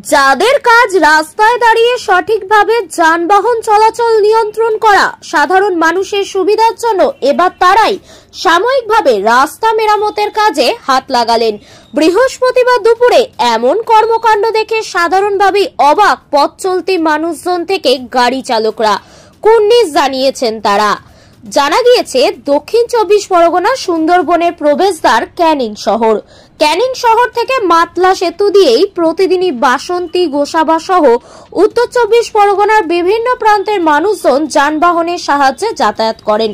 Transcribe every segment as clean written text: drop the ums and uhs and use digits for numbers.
যাদের কাজ রাস্তায় দাঁড়িয়ে সঠিকভাবে যানবাহন চলাচল নিয়ন্ত্রণ করা, সাধারণ মানুষের সুবিধার জন্য এবার তারাই সাময়িকভাবে রাস্তা মেরামতের কাজে হাত লাগালেন। বৃহস্পতিবার দুপুরে এমন কর্মকাণ্ড দেখে সাধারণভাবেই অবাক পথ চলতি মানুষজন থেকে গাড়ি চালকরা। কুর্নিশ জানিয়েছেন তারা। জানা গিয়েছে দক্ষিণ 24 পরগনার সুন্দরবনের প্রবেশদ্বার ক্যানিং শহর। ক্যানিং শহর থেকে মাতলা সেতু দিয়েই প্রতিদিনই বাসন্তী, গোসাবা সহ উত্তর 24 পরগনার বিভিন্ন প্রান্তের মানুষজন যানবাহনের সাহায্যে যাতায়াত করেন।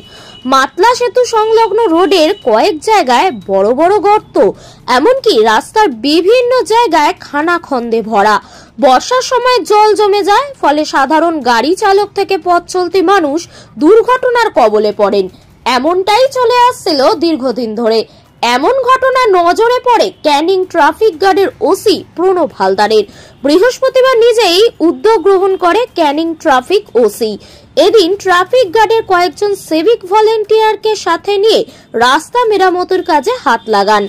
মাতলা সেতু সংলগ্ন রোডের কয়েক জায়গায় বড় বড় গর্ত, এমনকি রাস্তার বিভিন্ন জায়গায় খানাখন্দে ভরা। বর্ষার সময় জল জমে যায়, ফলে সাধারণ গাড়ি চালক থেকে পথ চলতি মানুষ দুর্ঘটনার কবলে পড়েন। এমনটাই চলে আসছিল দীর্ঘদিন ধরে। এমন ঘটনা নজরে পড়ে ক্যানিং ট্রাফিক গার্ডের ওসি প্রণব হালদারের। বৃহস্পতিবার নিজেই উদ্যোগ গ্রহণ করে ক্যানিং ট্রাফিক ওসি। এদিন ট্রাফিক গার্ডের কয়েকজন সিভিক ভলেন্টিয়ারকে সাথে নিয়ে রাস্তা মেরামতের কাজে হাত লাগান।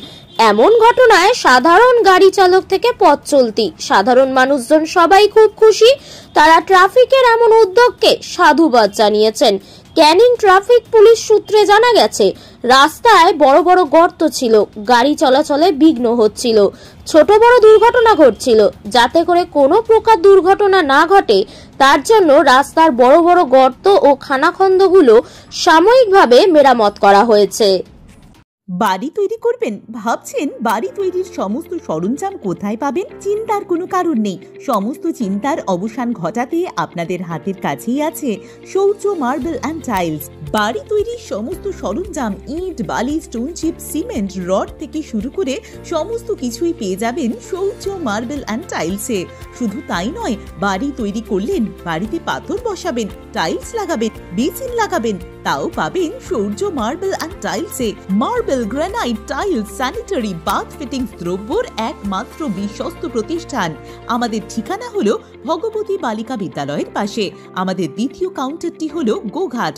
এমন ঘটনায় সাধারণ গাড়ি চালক থেকে পথ চলতি সাধারণ মানুষজন সবাই খুব খুশি। তারা ট্রাফিকের এমন উদ্যোগকে সাধুবাদ জানিয়েছেন। ক্যানিং ট্রাফিক পুলিশ সূত্রে জানা গেছে, রাস্তায় বড় বড় গর্ত ছিল, গাড়ি চলাচলে বিঘ্ন হচ্ছিল, ছোট বড় দুর্ঘটনা ঘটছিল। যাতে করে কোনো প্রকার দুর্ঘটনা না ঘটে তার জন্য রাস্তার বড় বড় গর্ত ও খানাখন্দগুলো সাময়িকভাবে মেরামত করা হয়েছে। বাড়ি তৈরি করবেন? ভাবছেন বাড়ি তৈরির সমস্ত সরঞ্জাম কোথায় পাবেন? চিন্তার কোনো কারণ নেই। সমস্ত চিন্তার অবসান ঘটাতে আপনাদের হাতের কাছেই আছে শৌর্য মার্বেল অ্যান্ড টাইলস। বাড়ি তৈরির সমস্ত সরঞ্জাম, ইট, বালি, স্টোন চিপ, সিমেন্ট, রড থেকে শুরু করে সমস্ত কিছুই পেয়ে যাবেন শৌর্য মার্বেল অ্যান্ড টাইলসে। শুধু তাই নয়, বাড়ি তৈরি করলেন, বাড়িতে পাথর বসাবেন, টাইলস লাগাবেন, বেসিন লাগাবেন, তাও পাবেন শৌর্য মার্বেল অ্যান্ড টাইলসে। Marble, granite, tiles, sanitary, bath fittings দ্রব্যর একমাত্র বিশ্বস্ত প্রতিষ্ঠান। আমাদের ঠিকানা হলো ভগবতী বালিকা বিদ্যালয়ের পাশে। আমাদের দ্বিতীয় কাউন্টারটি হলো গোঘাট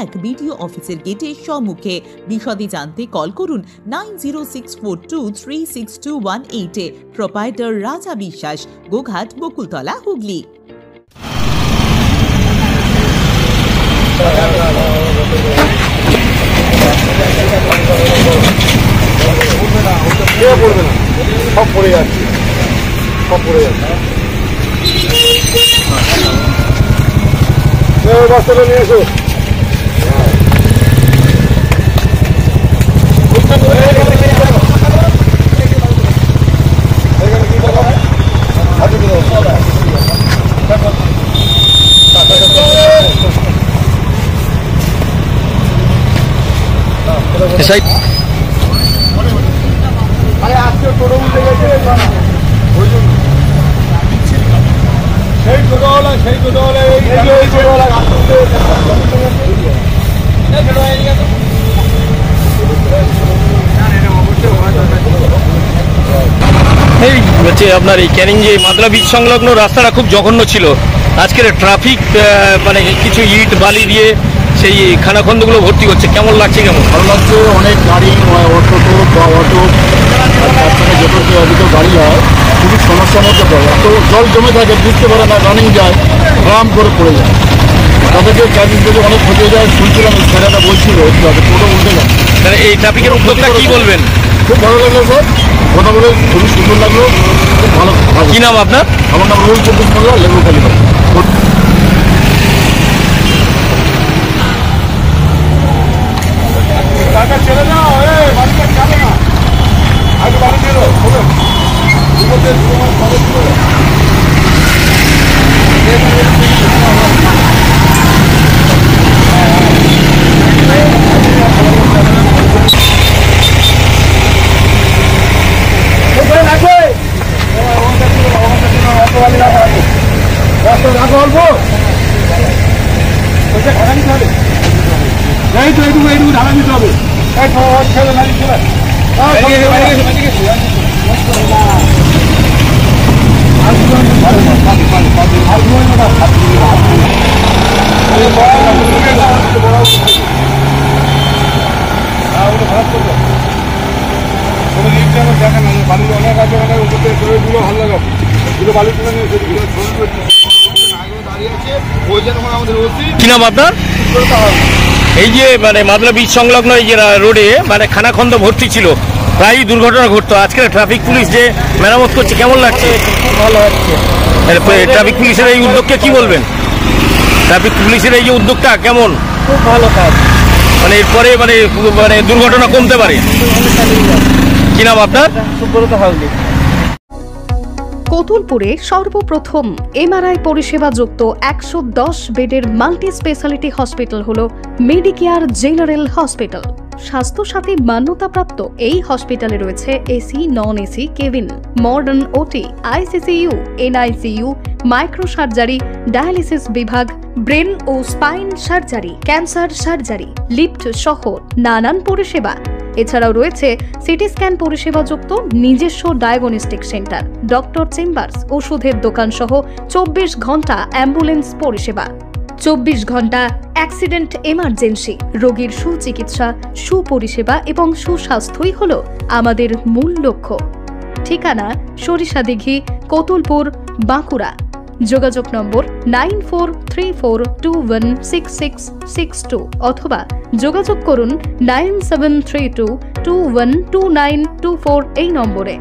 1 বিডিও অফিসের গেটের সম্মুখে। বিশদে জানতে কল করুন 9064236218 প্রোপাইটার রাজা বিশ্বাস, গোঘাট, বকুলতলা, হুগলি। সব পড়ে যাচ্ছে, সব পড়ে যাচ্ছে। বস্তাটা নিয়ে এসো। আরে আজকে টোটো উঠে গেছে, সেই টোটোওয়ালা এই হচ্ছে আপনার এই ক্যানিং যে মাতলা বীজ সংলগ্ন রাস্তাটা খুব জঘন্য ছিল। আজকের ট্রাফিক মানে কিছু ইট বালি দিয়ে সেই খানাখন্দগুলো ভর্তি করছে, কেমন লাগছে? কেমন ভালো লাগছে। অনেক গাড়ি, অটো বা অটো যত গাড়ি হয় খুবই সমস্যার মধ্যে পড়ে। এত জল জমে থাকে, বুঝতে পারে না, রানিং যায়, গ্রাম করে পড়ে যায়। তাদেরকে ট্রাফিক থেকে অনেক ক্ষতি যায়। শুনছিলাম ছেলেটা বলছিল টোটো উঠে যায়। এই ট্রাফিকের উদ্যোগটা কি বলবেন? খুব ভালো লাগলো স্যার, কথা বলে খুবই সুন্দর লাগলো, খুব ভালো। কি নাম আপনার? আমার নাম রুল চব্বিশ মোল্লা, লেবু কালীবাড়ি। ছেড়ে দাও, বাড়িটা যাবে না, আগে বাড়ি ছিল রাখো অল্প, ঢাকা নিতে হবে। এই তো এইটুকু ঢাকা নিতে হবে। ছেলে নাকি ছেলে দেখেন বাড়ির অনেক আছে, অনেক উপর থেকে ভালো লাগাবো। কি নাম আপনার? এই যে মানে মাদলা বীজ সংলগ্ন এই যে রোডে মানে খানাখন্দ ভর্তি ছিল, প্রায় দুর্ঘটনা ঘটতো, আজকে ট্রাফিক পুলিশ যে মেরামত করছে কেমন লাগছে? ভালো হচ্ছে। ট্রাফিক পুলিশের এই উদ্যোগকে কি বলবেন? ট্রাফিক পুলিশের এই যে উদ্যোগটা কেমন? খুব ভালো কাজ। মানে এরপরে মানে মানে দুর্ঘটনা কমতে পারে। কি নাম আপনার? সুব্রত হাউলি। কোতুলপুরে সর্বপ্রথম এমআরআই পরিষেবা যুক্ত 110 বেডের মাল্টি স্পেশালিটি হসপিটাল হলো মেডিকেয়ার জেনারেল হসপিটাল। স্বাস্থ্যসাথী মান্যতাপ্রাপ্ত এই হসপিটালে রয়েছে AC, non AC cabin, modern OT, ICCU, NICU, micro surgery, dialysis বিভাগ, ব্রেন ও spine surgery, cancer surgery, lift সহ নানান পরিষেবা। এছাড়াও রয়েছে সিটি স্ক্যান পরিষেবা যুক্ত নিজস্ব ডায়াগনস্টিক সেন্টার, ডক্টর চেম্বার্স, ওষুধের দোকান সহ 24 ঘন্টা অ্যাম্বুলেন্স পরিষেবা। 24 ঘন্টা অ্যাক্সিডেন্ট এমার্জেন্সি, রোগীর সুচিকিৎসা, সুপরিষেবা এবং সুস্বাস্থ্যই হল আমাদের মূল লক্ষ্য। ঠিকানা সরিষাদিঘি, কোতুলপুর, বাঁকুড়া। যোগাযোগ নম্বর 9434216662 অথবা যোগাযোগ করুন 9732212924 এই নম্বরে।